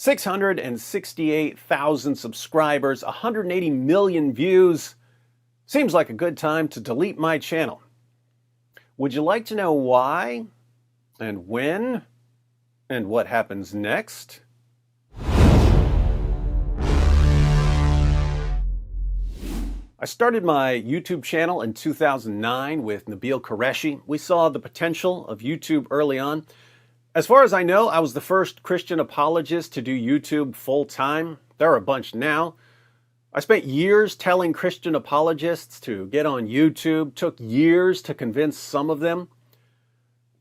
668,000 subscribers, 180 million views. Seems like a good time to delete my channel. Would you like to know why, and when, and what happens next? I started my YouTube channel in 2009 with Nabeel Qureshi. We saw the potential of YouTube early on. As far as I know, I was the first Christian apologist to do YouTube full-time. There are a bunch now. I spent years telling Christian apologists to get on YouTube. Took years to convince some of them.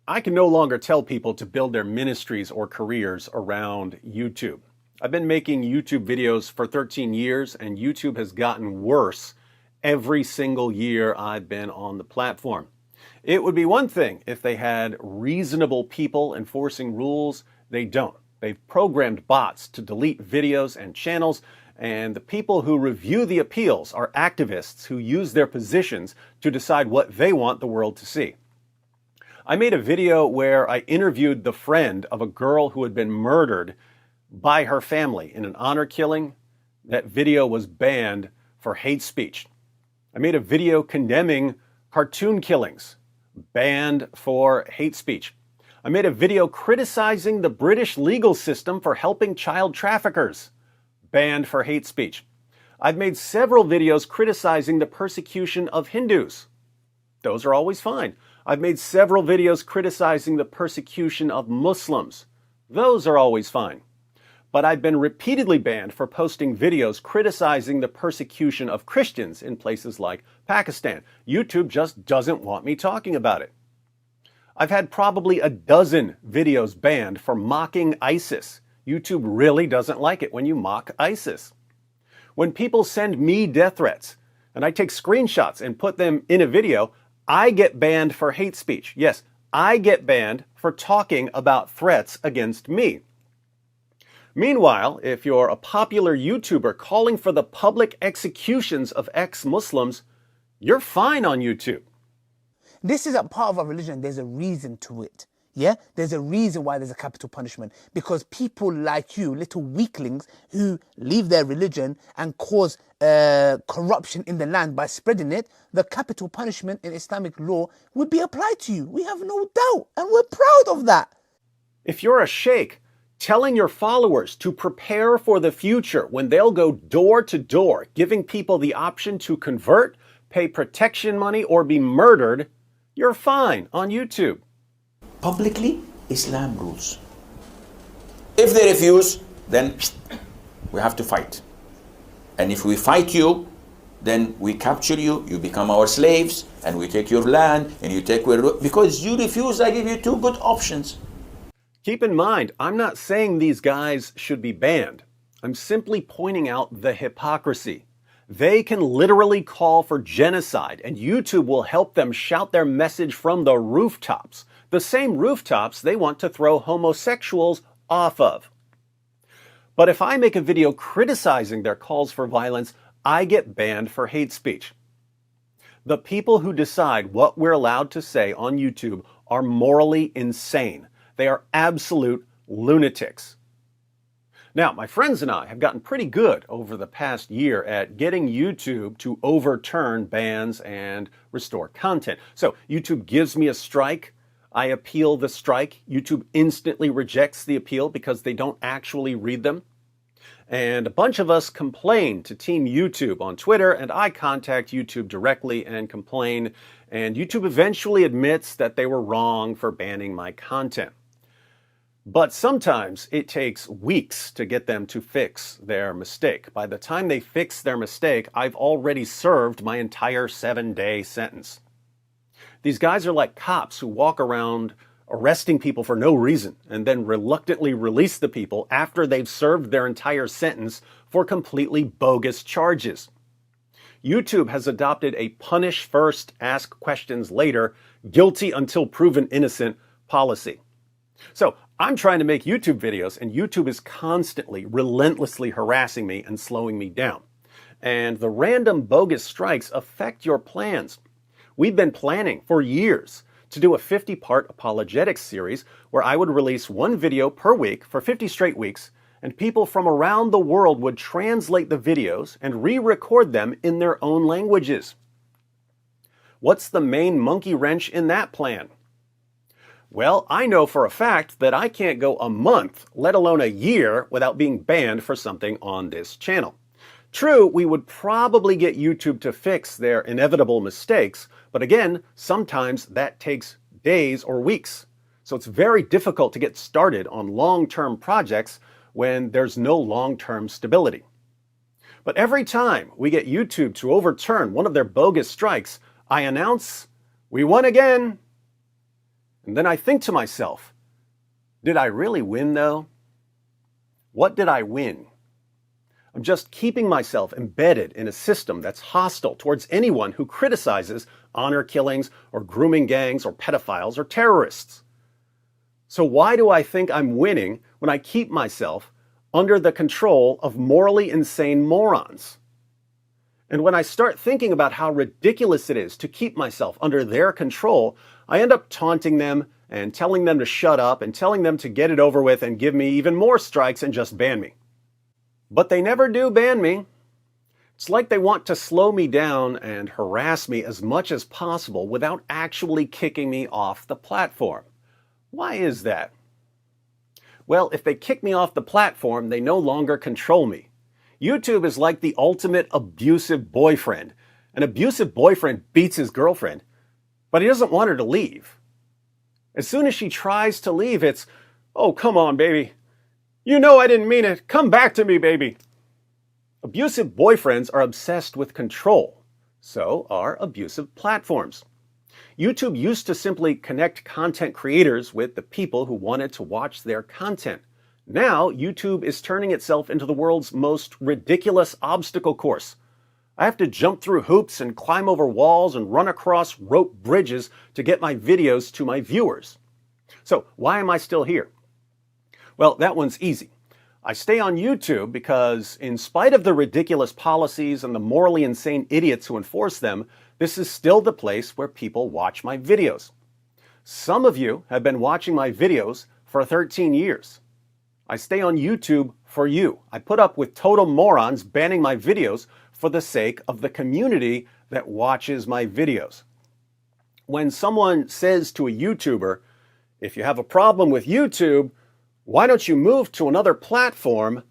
I can no longer tell people to build their ministries or careers around YouTube. I've been making YouTube videos for 13 years, and YouTube has gotten worse every single year I've been on the platform. It would be one thing if they had reasonable people enforcing rules. They don't. They've programmed bots to delete videos and channels, and the people who review the appeals are activists who use their positions to decide what they want the world to see. I made a video where I interviewed the friend of a girl who had been murdered by her family in an honor killing. That video was banned for hate speech. I made a video condemning cartoon killings, banned for hate speech. I made a video criticizing the British legal system for helping child traffickers, banned for hate speech. I've made several videos criticizing the persecution of Hindus. Those are always fine. I've made several videos criticizing the persecution of Muslims. Those are always fine. But I've been repeatedly banned for posting videos criticizing the persecution of Christians in places like Pakistan. YouTube just doesn't want me talking about it. I've had probably a dozen videos banned for mocking ISIS. YouTube really doesn't like it when you mock ISIS. When people send me death threats and I take screenshots and put them in a video, I get banned for hate speech. Yes, I get banned for talking about threats against me. Meanwhile, if you're a popular YouTuber calling for the public executions of ex-Muslims, you're fine on YouTube. This is a part of our religion. There's a reason to it. Yeah? There's a reason why there's a capital punishment. Because people like you, little weaklings who leave their religion and cause corruption in the land by spreading it, the capital punishment in Islamic law would be applied to you. We have no doubt. And we're proud of that. If you're a sheikh telling your followers to prepare for the future when they'll go door to door, giving people the option to convert, pay protection money, or be murdered, you're fine on YouTube. Publicly, Islam rules. If they refuse, then we have to fight. And if we fight you, then we capture you, you become our slaves, and we take your land, and you take because you refuse, I give you two good options. Keep in mind, I'm not saying these guys should be banned. I'm simply pointing out the hypocrisy. They can literally call for genocide, and YouTube will help them shout their message from the rooftops, the same rooftops they want to throw homosexuals off of. But if I make a video criticizing their calls for violence, I get banned for hate speech. The people who decide what we're allowed to say on YouTube are morally insane. They are absolute lunatics. Now, my friends and I have gotten pretty good over the past year at getting YouTube to overturn bans and restore content. So YouTube gives me a strike. I appeal the strike. YouTube instantly rejects the appeal because they don't actually read them. And a bunch of us complain to Team YouTube on Twitter, and I contact YouTube directly and complain. And YouTube eventually admits that they were wrong for banning my content. But sometimes it takes weeks to get them to fix their mistake. By the time they fix their mistake, I've already served my entire 7-day sentence. These guys are like cops who walk around arresting people for no reason and then reluctantly release the people after they've served their entire sentence for completely bogus charges. YouTube has adopted a punish first, ask questions later, guilty until proven innocent policy. So I'm trying to make YouTube videos, and YouTube is constantly, relentlessly harassing me and slowing me down. And the random bogus strikes affect your plans. We've been planning for years to do a 50-part apologetics series where I would release one video per week for 50 straight weeks and people from around the world would translate the videos and re-record them in their own languages. What's the main monkey wrench in that plan? Well, I know for a fact that I can't go a month, let alone a year, without being banned for something on this channel. True, we would probably get YouTube to fix their inevitable mistakes, but again, sometimes that takes days or weeks. So it's very difficult to get started on long-term projects when there's no long-term stability. But every time we get YouTube to overturn one of their bogus strikes, I announce, "We won again!" And then I think to myself, did I really win though? What did I win? I'm just keeping myself embedded in a system that's hostile towards anyone who criticizes honor killings or grooming gangs or pedophiles or terrorists. So why do I think I'm winning when I keep myself under the control of morally insane morons? And when I start thinking about how ridiculous it is to keep myself under their control, I end up taunting them and telling them to shut up and telling them to get it over with and give me even more strikes and just ban me. But they never do ban me. It's like they want to slow me down and harass me as much as possible without actually kicking me off the platform. Why is that? Well, if they kick me off the platform, they no longer control me. YouTube is like the ultimate abusive boyfriend. An abusive boyfriend beats his girlfriend, but he doesn't want her to leave. As soon as she tries to leave, it's, "Oh, come on, baby. You know I didn't mean it. Come back to me, baby." Abusive boyfriends are obsessed with control. So are abusive platforms. YouTube used to simply connect content creators with the people who wanted to watch their content. Now, YouTube is turning itself into the world's most ridiculous obstacle course. I have to jump through hoops and climb over walls and run across rope bridges to get my videos to my viewers. So, why am I still here? Well, that one's easy. I stay on YouTube because, in spite of the ridiculous policies and the morally insane idiots who enforce them, this is still the place where people watch my videos. Some of you have been watching my videos for 13 years. I stay on YouTube for you. I put up with total morons banning my videos for the sake of the community that watches my videos. When someone says to a YouTuber, "If you have a problem with YouTube, why don't you move to another platform?"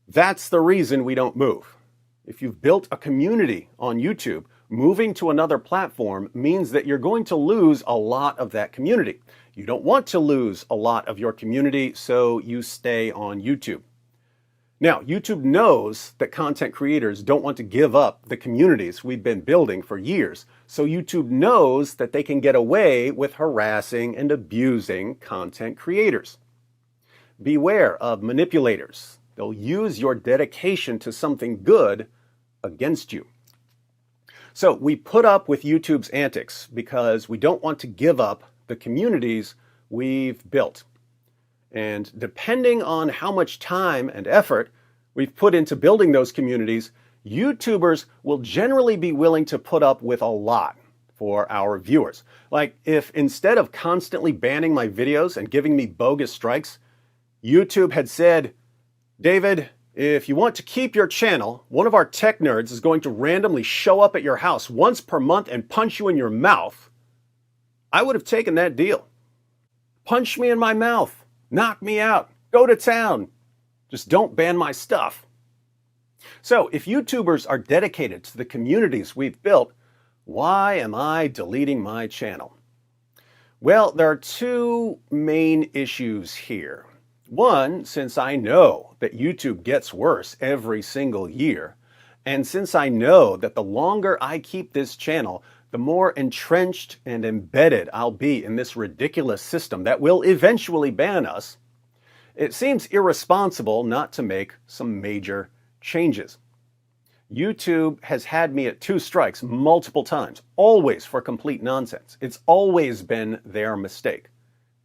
That's the reason we don't move. If you've built a community on YouTube, moving to another platform means that you're going to lose a lot of that community. You don't want to lose a lot of your community, so you stay on YouTube. Now, YouTube knows that content creators don't want to give up the communities we've been building for years, so YouTube knows that they can get away with harassing and abusing content creators. Beware of manipulators. They'll use your dedication to something good against you. So we put up with YouTube's antics because we don't want to give up the communities we've built. And depending on how much time and effort we've put into building those communities, YouTubers will generally be willing to put up with a lot for our viewers. Like if instead of constantly banning my videos and giving me bogus strikes, YouTube had said, "David, if you want to keep your channel, one of our tech nerds is going to randomly show up at your house once per month and punch you in your mouth," I would have taken that deal. Punch me in my mouth. Knock me out. Go to town. Just don't ban my stuff. So if YouTubers are dedicated to the communities we've built, why am I deleting my channel? Well, there are two main issues here. One, since I know that YouTube gets worse every single year, and since I know that the longer I keep this channel, the more entrenched and embedded I'll be in this ridiculous system that will eventually ban us, it seems irresponsible not to make some major changes. YouTube has had me at 2 strikes multiple times, always for complete nonsense. It's always been their mistake.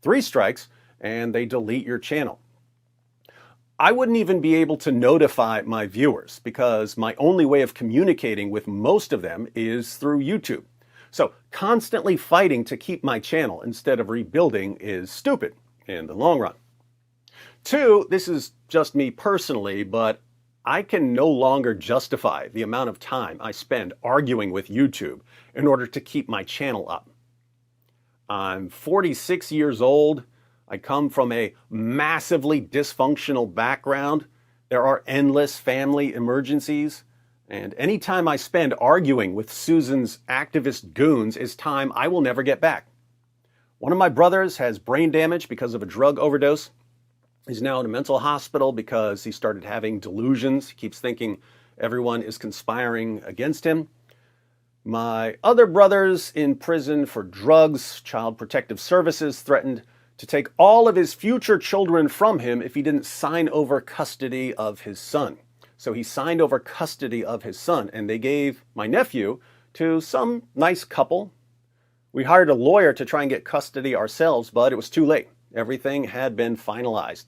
3 strikes, and they delete your channel. I wouldn't even be able to notify my viewers because my only way of communicating with most of them is through YouTube. So constantly fighting to keep my channel instead of rebuilding is stupid in the long run. Two, this is just me personally, but I can no longer justify the amount of time I spend arguing with YouTube in order to keep my channel up. I'm 46 years old. I come from a massively dysfunctional background. There are endless family emergencies. And any time I spend arguing with Susan's activist goons is time I will never get back. One of my brothers has brain damage because of a drug overdose. He's now in a mental hospital because he started having delusions. He keeps thinking everyone is conspiring against him. My other brother's in prison for drugs. Child Protective Services threatened to take all of his future children from him if he didn't sign over custody of his son. So he signed over custody of his son, and they gave my nephew to some nice couple. We hired a lawyer to try and get custody ourselves, but it was too late. Everything had been finalized.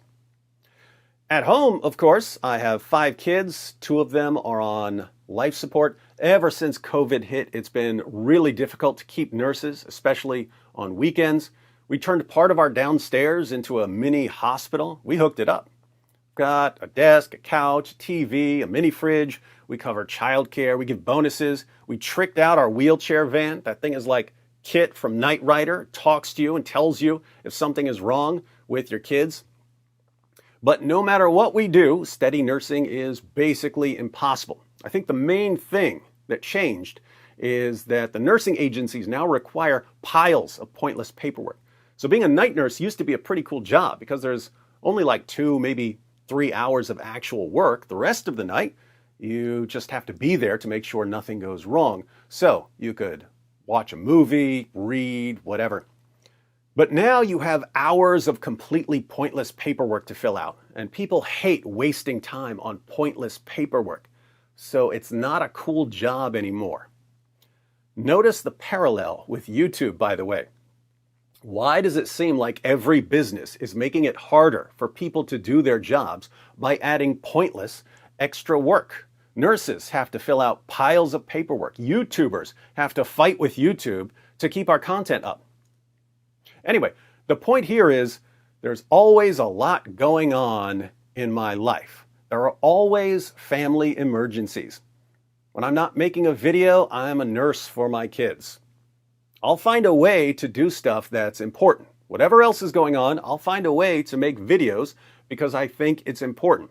At home, of course, I have 5 kids. 2 of them are on life support. Ever since COVID hit, it's been really difficult to keep nurses, especially on weekends. We turned part of our downstairs into a mini hospital. We hooked it up. Got a desk, a couch, a TV, a mini fridge. We cover childcare. We give bonuses. We tricked out our wheelchair van. That thing is like Kit from Knight Rider, talks to you and tells you if something is wrong with your kids. But no matter what we do, steady nursing is basically impossible. I think the main thing that changed is that the nursing agencies now require piles of pointless paperwork. So being a night nurse used to be a pretty cool job because there's only like 2, maybe 3 hours of actual work. The rest of the night, you just have to be there to make sure nothing goes wrong. So you could watch a movie, read, whatever. But now you have hours of completely pointless paperwork to fill out, and people hate wasting time on pointless paperwork. So it's not a cool job anymore. Notice the parallel with YouTube, by the way. Why does it seem like every business is making it harder for people to do their jobs by adding pointless extra work? Nurses have to fill out piles of paperwork. YouTubers have to fight with YouTube to keep our content up. Anyway, the point here is there's always a lot going on in my life. There are always family emergencies. When I'm not making a video, I'm a nurse for my kids. I'll find a way to do stuff that's important. Whatever else is going on, I'll find a way to make videos because I think it's important.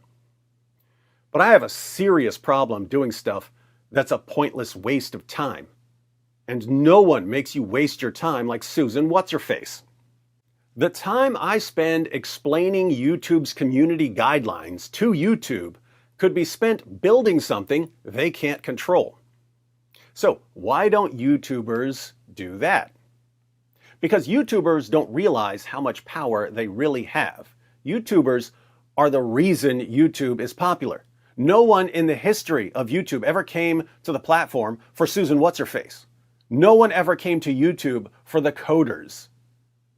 But I have a serious problem doing stuff that's a pointless waste of time. And no one makes you waste your time like Susan What's-Her-Face. The time I spend explaining YouTube's community guidelines to YouTube could be spent building something they can't control. So why don't YouTubers do that? Because YouTubers don't realize how much power they really have. YouTubers are the reason YouTube is popular. No one in the history of YouTube ever came to the platform for Susan What's-Her-Face. No one ever came to YouTube for the coders.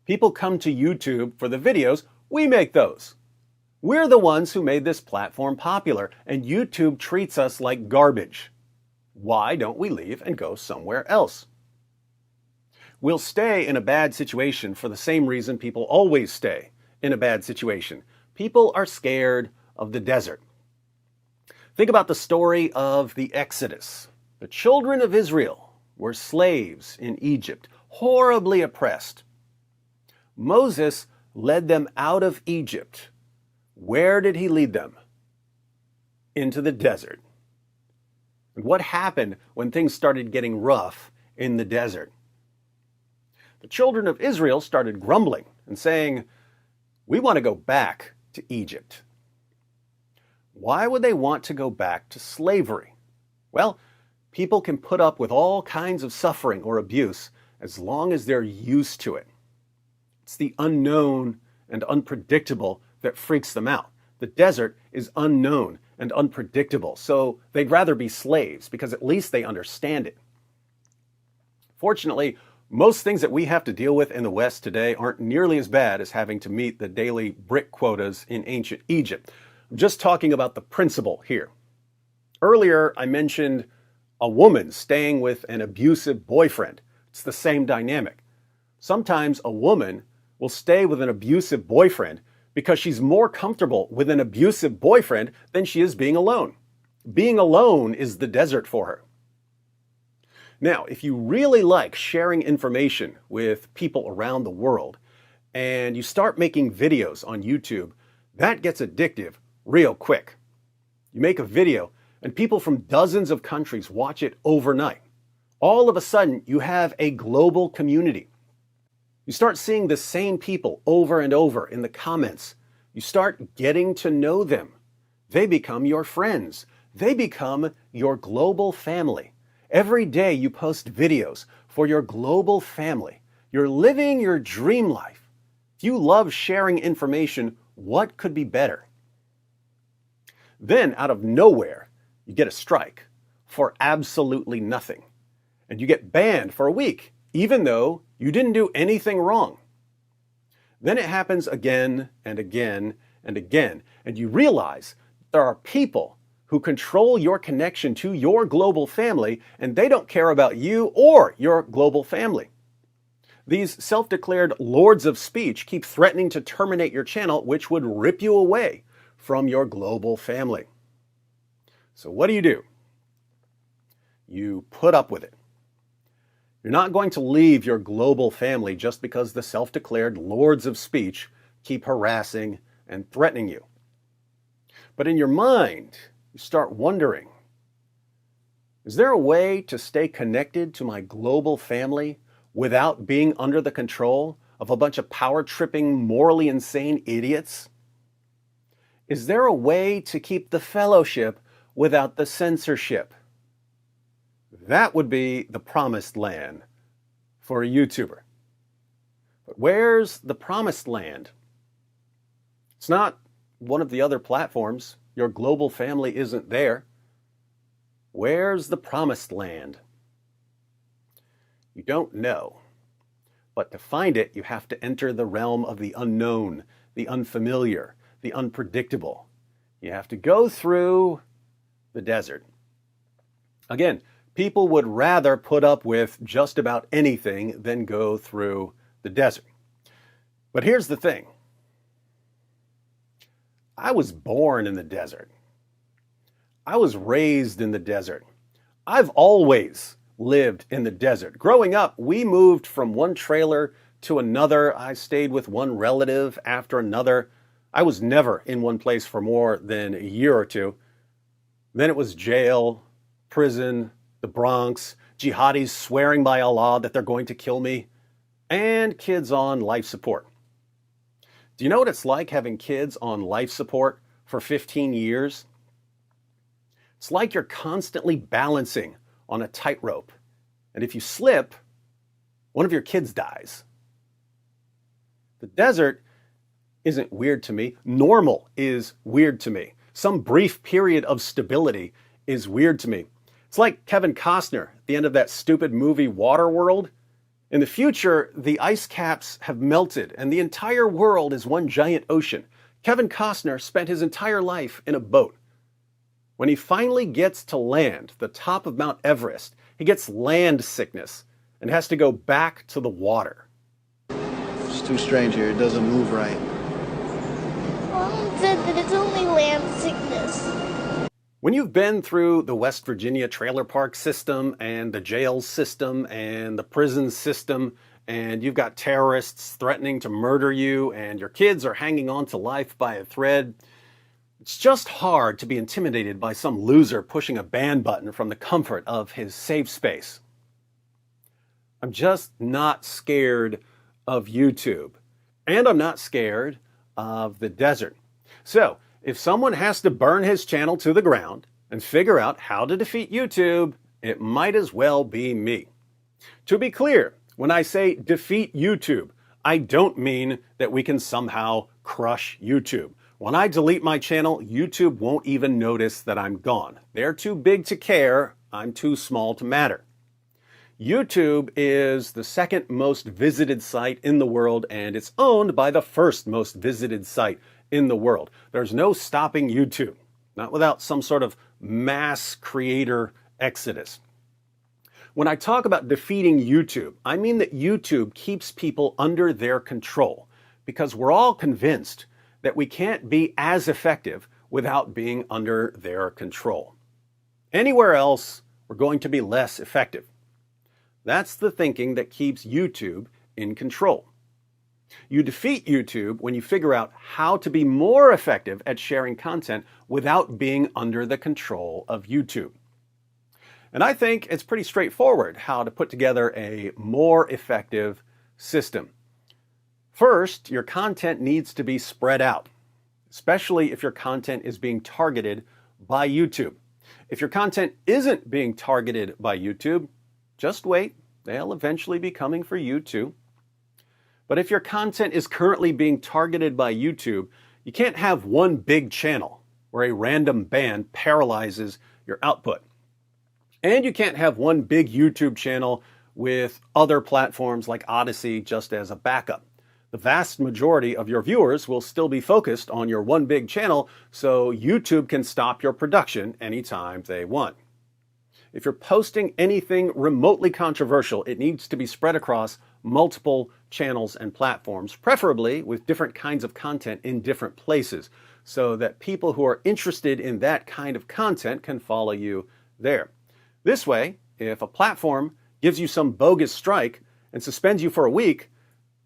People come to YouTube for the videos. We make those. We're the ones who made this platform popular, and YouTube treats us like garbage. Why don't we leave and go somewhere else? We'll stay in a bad situation for the same reason people always stay in a bad situation. People are scared of the desert. Think about the story of the Exodus. The children of Israel were slaves in Egypt, horribly oppressed. Moses led them out of Egypt. Where did he lead them? Into the desert. And what happened when things started getting rough in the desert? The children of Israel started grumbling and saying, "We want to go back to Egypt." Why would they want to go back to slavery? Well, people can put up with all kinds of suffering or abuse as long as they're used to it. It's the unknown and unpredictable that freaks them out. The desert is unknown and unpredictable, so they'd rather be slaves because at least they understand it. Fortunately, most things that we have to deal with in the West today aren't nearly as bad as having to meet the daily brick quotas in ancient Egypt. I'm just talking about the principle here. Earlier, I mentioned a woman staying with an abusive boyfriend. It's the same dynamic. Sometimes a woman will stay with an abusive boyfriend because she's more comfortable with an abusive boyfriend than she is being alone. Being alone is the desert for her. Now, if you really like sharing information with people around the world and you start making videos on YouTube, that gets addictive real quick. You make a video and people from dozens of countries watch it overnight. All of a sudden, you have a global community. You start seeing the same people over and over in the comments. You start getting to know them. They become your friends. They become your global family. Every day you post videos for your global family. You're living your dream life. If you love sharing information, what could be better? Then, out of nowhere, you get a strike for absolutely nothing. And you get banned for a week, even though you didn't do anything wrong. Then it happens again and again and again, and you realize there are people who control your connection to your global family, and they don't care about you or your global family. These self-declared lords of speech keep threatening to terminate your channel, which would rip you away from your global family. So what do? You put up with it. You're not going to leave your global family just because the self-declared lords of speech keep harassing and threatening you. But in your mind, you start wondering, is there a way to stay connected to my global family without being under the control of a bunch of power-tripping, morally insane idiots? Is there a way to keep the fellowship without the censorship? That would be the promised land for a YouTuber. But where's the promised land? It's not one of the other platforms. Your global family isn't there. Where's the promised land? You don't know. But to find it, you have to enter the realm of the unknown, the unfamiliar, the unpredictable. You have to go through the desert. Again, people would rather put up with just about anything than go through the desert. But here's the thing. I was born in the desert. I was raised in the desert. I've always lived in the desert. Growing up, we moved from one trailer to another. I stayed with one relative after another. I was never in one place for more than a year or two. Then it was jail, prison, the Bronx, jihadis swearing by Allah that they're going to kill me, and kids on life support. Do you know what it's like having kids on life support for 15 years? It's like you're constantly balancing on a tightrope. And if you slip, one of your kids dies. The desert isn't weird to me. Normal is weird to me. Some brief period of stability is weird to me. It's like Kevin Costner at the end of that stupid movie Waterworld. In the future, the ice caps have melted and the entire world is one giant ocean. Kevin Costner spent his entire life in a boat. When he finally gets to land, the top of Mount Everest, he gets land sickness and has to go back to the water. It's too strange here. It doesn't move right. Mom said that it's only land sickness. When you've been through the West Virginia trailer park system and the jail system and the prison system, and you've got terrorists threatening to murder you and your kids are hanging on to life by a thread, it's just hard to be intimidated by some loser pushing a ban button from the comfort of his safe space. I'm just not scared of YouTube, and I'm not scared of the desert. So, if someone has to burn his channel to the ground and figure out how to defeat YouTube, it might as well be me. To be clear, when I say defeat YouTube, I don't mean that we can somehow crush YouTube. When I delete my channel, YouTube won't even notice that I'm gone. They're too big to care. I'm too small to matter. YouTube is the second most visited site in the world, and it's owned by the first most visited site in the world. There's no stopping YouTube, not without some sort of mass creator exodus. When I talk about defeating YouTube, I mean that YouTube keeps people under their control because we're all convinced that we can't be as effective without being under their control. Anywhere else, we're going to be less effective. That's the thinking that keeps YouTube in control. You defeat YouTube when you figure out how to be more effective at sharing content without being under the control of YouTube. And I think it's pretty straightforward how to put together a more effective system. First, your content needs to be spread out, especially if your content is being targeted by YouTube. If your content isn't being targeted by YouTube, just wait. They'll eventually be coming for you too. But if your content is currently being targeted by YouTube, you can't have one big channel where a random ban paralyzes your output. And you can't have one big YouTube channel with other platforms like Odyssey just as a backup. The vast majority of your viewers will still be focused on your one big channel, so YouTube can stop your production anytime they want. If you're posting anything remotely controversial, it needs to be spread across multiple channels and platforms, preferably with different kinds of content in different places, so that people who are interested in that kind of content can follow you there. This way, if a platform gives you some bogus strike and suspends you for a week,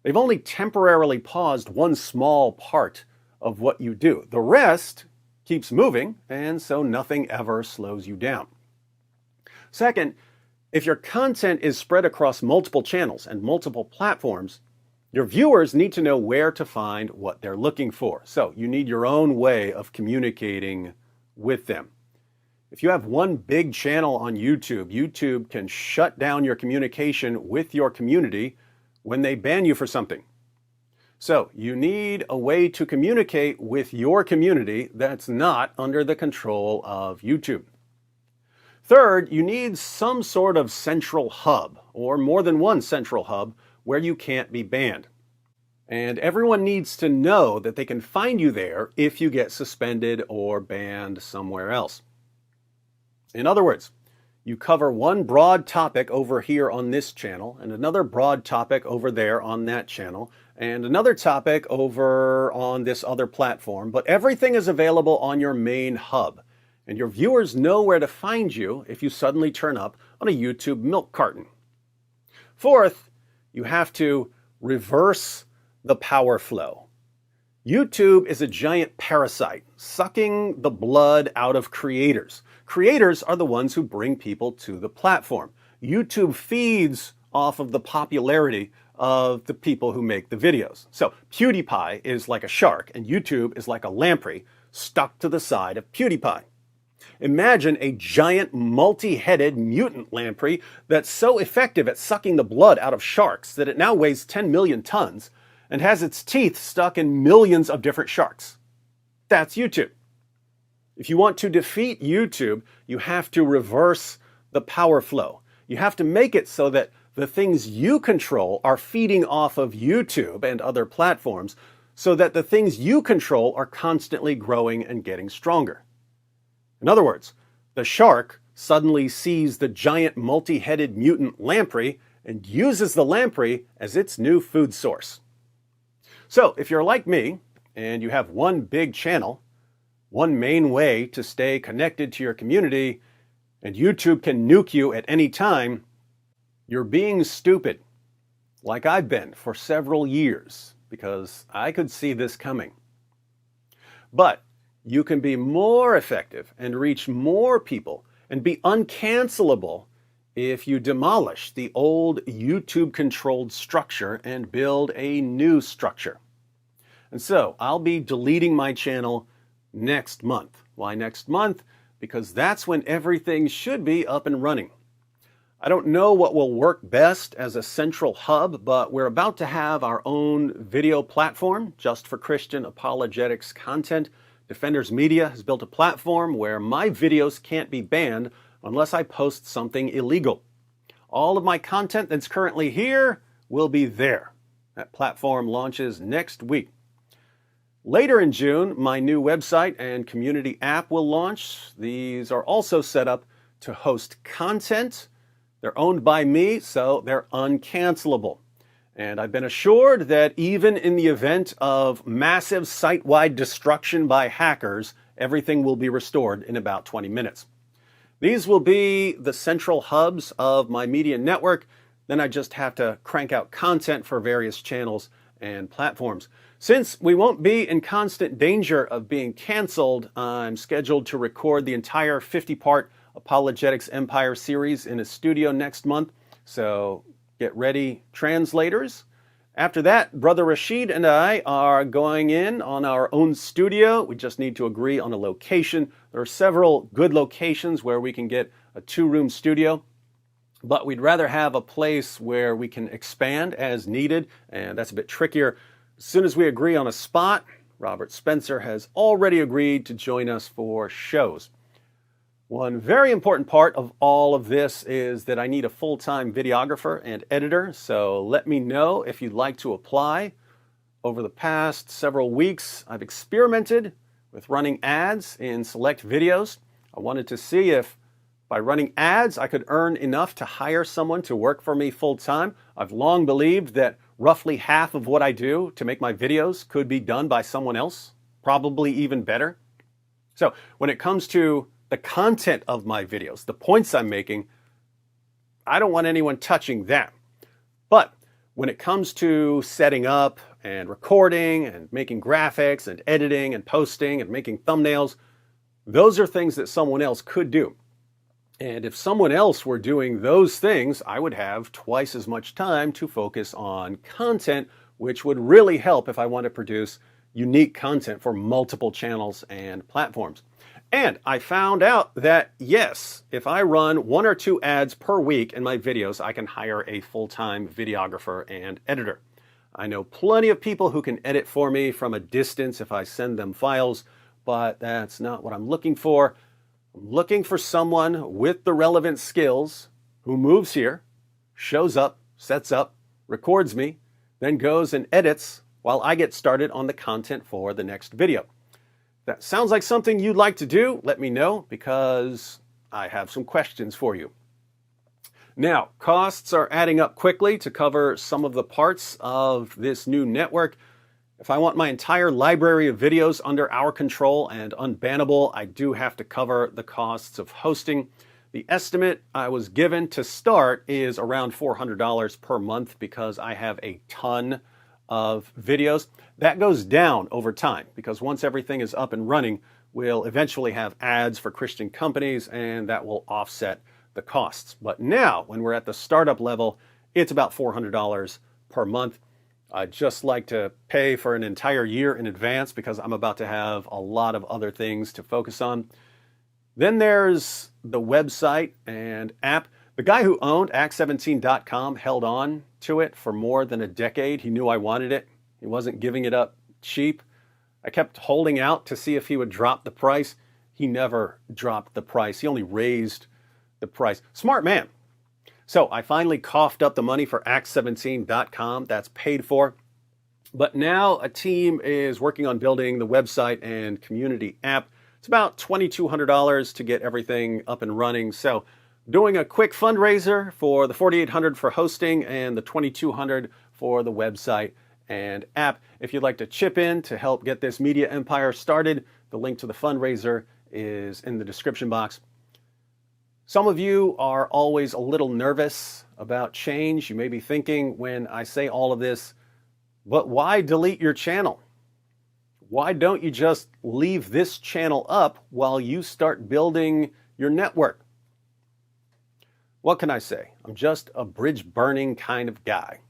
they've only temporarily paused one small part of what you do. The rest keeps moving, and so nothing ever slows you down. Second, if your content is spread across multiple channels and multiple platforms, your viewers need to know where to find what they're looking for. So you need your own way of communicating with them. If you have one big channel on YouTube, YouTube can shut down your communication with your community when they ban you for something. So you need a way to communicate with your community that's not under the control of YouTube. Third, you need some sort of central hub, or more than one central hub, where you can't be banned. And everyone needs to know that they can find you there if you get suspended or banned somewhere else. In other words, you cover one broad topic over here on this channel, and another broad topic over there on that channel, and another topic over on this other platform, but everything is available on your main hub. And your viewers know where to find you if you suddenly turn up on a YouTube milk carton. Fourth, you have to reverse the power flow. YouTube is a giant parasite, sucking the blood out of creators. Creators are the ones who bring people to the platform. YouTube feeds off of the popularity of the people who make the videos. So PewDiePie is like a shark, and YouTube is like a lamprey stuck to the side of PewDiePie. Imagine a giant multi-headed mutant lamprey that's so effective at sucking the blood out of sharks that it now weighs 10 million tons and has its teeth stuck in millions of different sharks. That's YouTube. If you want to defeat YouTube, you have to reverse the power flow. You have to make it so that the things you control are feeding off of YouTube and other platforms, so that the things you control are constantly growing and getting stronger. In other words, the shark suddenly sees the giant multi-headed mutant lamprey and uses the lamprey as its new food source. So if you're like me and you have one big channel, one main way to stay connected to your community, and YouTube can nuke you at any time, you're being stupid, like I've been for several years, because I could see this coming. But you can be more effective and reach more people and be uncancelable if you demolish the old YouTube-controlled structure and build a new structure. And so I'll be deleting my channel next month. Why next month? Because that's when everything should be up and running. I don't know what will work best as a central hub, but we're about to have our own video platform just for Christian apologetics content. Defenders Media has built a platform where my videos can't be banned unless I post something illegal. All of my content that's currently here will be there. That platform launches next week. Later in June, my new website and community app will launch. These are also set up to host content. They're owned by me, so they're uncancelable. And I've been assured that even in the event of massive site-wide destruction by hackers, everything will be restored in about 20 minutes. These will be the central hubs of my media network. Then I just have to crank out content for various channels and platforms. Since we won't be in constant danger of being canceled, I'm scheduled to record the entire 50-part Apologetics Empire series in a studio next month. So get ready, translators. After that, Brother Rashid and I are going in on our own studio. We just need to agree on a location. There are several good locations where we can get a 2-room studio, but we'd rather have a place where we can expand as needed, and that's a bit trickier. As soon as we agree on a spot, Robert Spencer has already agreed to join us for shows. One very important part of all of this is that I need a full-time videographer and editor, so let me know if you'd like to apply. Over the past several weeks, I've experimented with running ads in select videos. I wanted to see if by running ads I could earn enough to hire someone to work for me full-time. I've long believed that roughly half of what I do to make my videos could be done by someone else, probably even better. So when it comes to the content of my videos, the points I'm making, I don't want anyone touching that. But when it comes to setting up and recording and making graphics and editing and posting and making thumbnails, those are things that someone else could do. And if someone else were doing those things, I would have twice as much time to focus on content, which would really help if I want to produce unique content for multiple channels and platforms. And I found out that, yes, if I run 1 or 2 ads per week in my videos, I can hire a full-time videographer and editor. I know plenty of people who can edit for me from a distance if I send them files, but that's not what I'm looking for. I'm looking for someone with the relevant skills who moves here, shows up, sets up, records me, then goes and edits while I get started on the content for the next video. That sounds like something you'd like to do, let me know, because I have some questions for you. Now, costs are adding up quickly to cover some of the parts of this new network. If I want my entire library of videos under our control and unbannable, I do have to cover the costs of hosting. The estimate I was given to start is around $400 per month because I have a ton of videos. That goes down over time because once everything is up and running, we'll eventually have ads for Christian companies and that will offset the costs. But now, when we're at the startup level, it's about $400 per month. I'd just like to pay for an entire year in advance because I'm about to have a lot of other things to focus on. Then there's the website and app. The guy who owned Acts17.com held on to it for more than a decade. He knew I wanted it. He wasn't giving it up cheap. I kept holding out to see if he would drop the price. He never dropped the price. He only raised the price. Smart man. So I finally coughed up the money for Acts17.com. That's paid for. But now a team is working on building the website and community app. It's about $2,200 to get everything up and running. So doing a quick fundraiser for the $4,800 for hosting and the $2,200 for the website and app. If you'd like to chip in to help get this media empire started, the link to the fundraiser is in the description box. Some of you are always a little nervous about change. You may be thinking when I say all of this, but why delete your channel? Why don't you just leave this channel up while you start building your network? What can I say? I'm just a bridge burning kind of guy.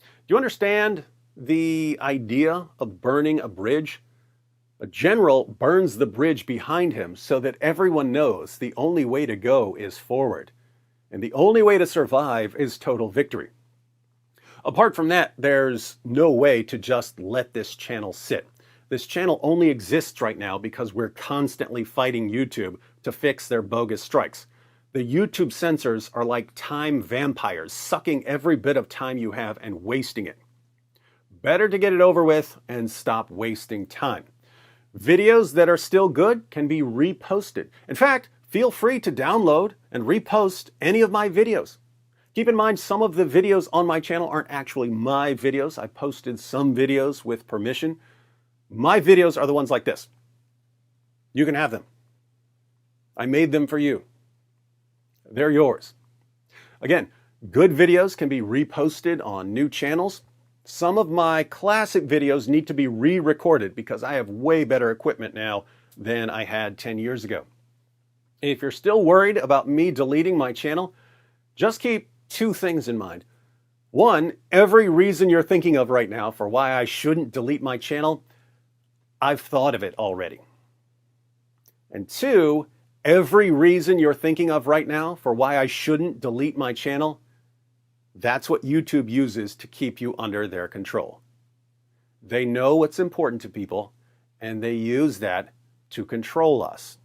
Do you understand the idea of burning a bridge? A general burns the bridge behind him so that everyone knows the only way to go is forward. And the only way to survive is total victory. Apart from that, there's no way to just let this channel sit. This channel only exists right now because we're constantly fighting YouTube to fix their bogus strikes. The YouTube censors are like time vampires, sucking every bit of time you have and wasting it. Better to get it over with and stop wasting time. Videos that are still good can be reposted. In fact, feel free to download and repost any of my videos. Keep in mind, some of the videos on my channel aren't actually my videos. I posted some videos with permission. My videos are the ones like this. You can have them. I made them for you. They're yours. Again, good videos can be reposted on new channels. Some of my classic videos need to be re-recorded because I have way better equipment now than I had 10 years ago. If you're still worried about me deleting my channel, just keep two things in mind. One, every reason you're thinking of right now for why I shouldn't delete my channel, I've thought of it already. And two, every reason you're thinking of right now for why I shouldn't delete my channel, that's what YouTube uses to keep you under their control. They know what's important to people, and they use that to control us.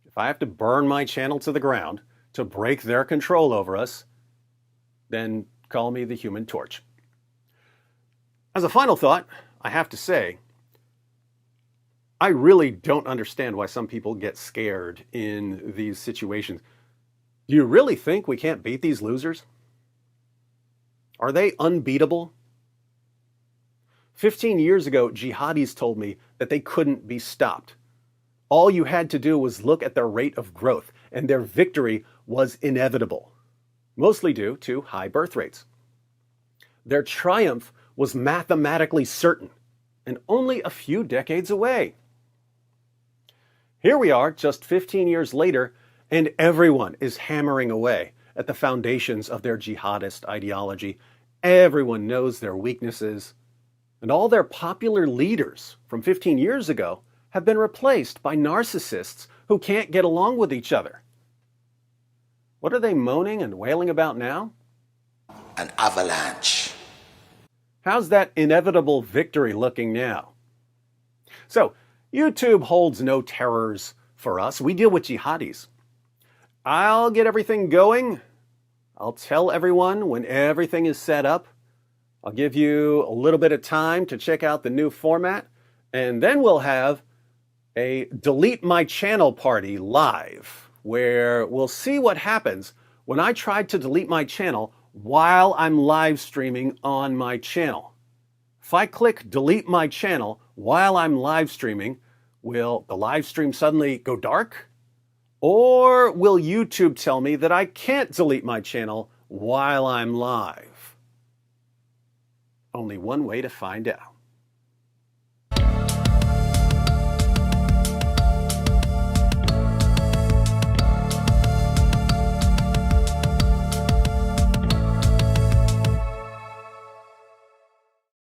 If I have to burn my channel to the ground to break their control over us, then call me the Human Torch. As a final thought, I have to say, I really don't understand why some people get scared in these situations. Do you really think we can't beat these losers? Are they unbeatable? 15 years ago, jihadis told me that they couldn't be stopped. All you had to do was look at their rate of growth, and their victory was inevitable, mostly due to high birth rates. Their triumph was mathematically certain, and only a few decades away. Here we are, just 15 years later, and everyone is hammering away at the foundations of their jihadist ideology. Everyone knows their weaknesses, and all their popular leaders from 15 years ago have been replaced by narcissists who can't get along with each other. What are they moaning and wailing about now? An avalanche. How's that inevitable victory looking now? So, YouTube holds no terrors for us. We deal with jihadis. I'll get everything going. I'll tell everyone when everything is set up. I'll give you a little bit of time to check out the new format, and then we'll have a Delete My Channel party live, where we'll see what happens when I try to delete my channel while I'm live streaming on my channel. If I click delete my channel while I'm live streaming, will the live stream suddenly go dark? Or will YouTube tell me that I can't delete my channel while I'm live? Only one way to find out.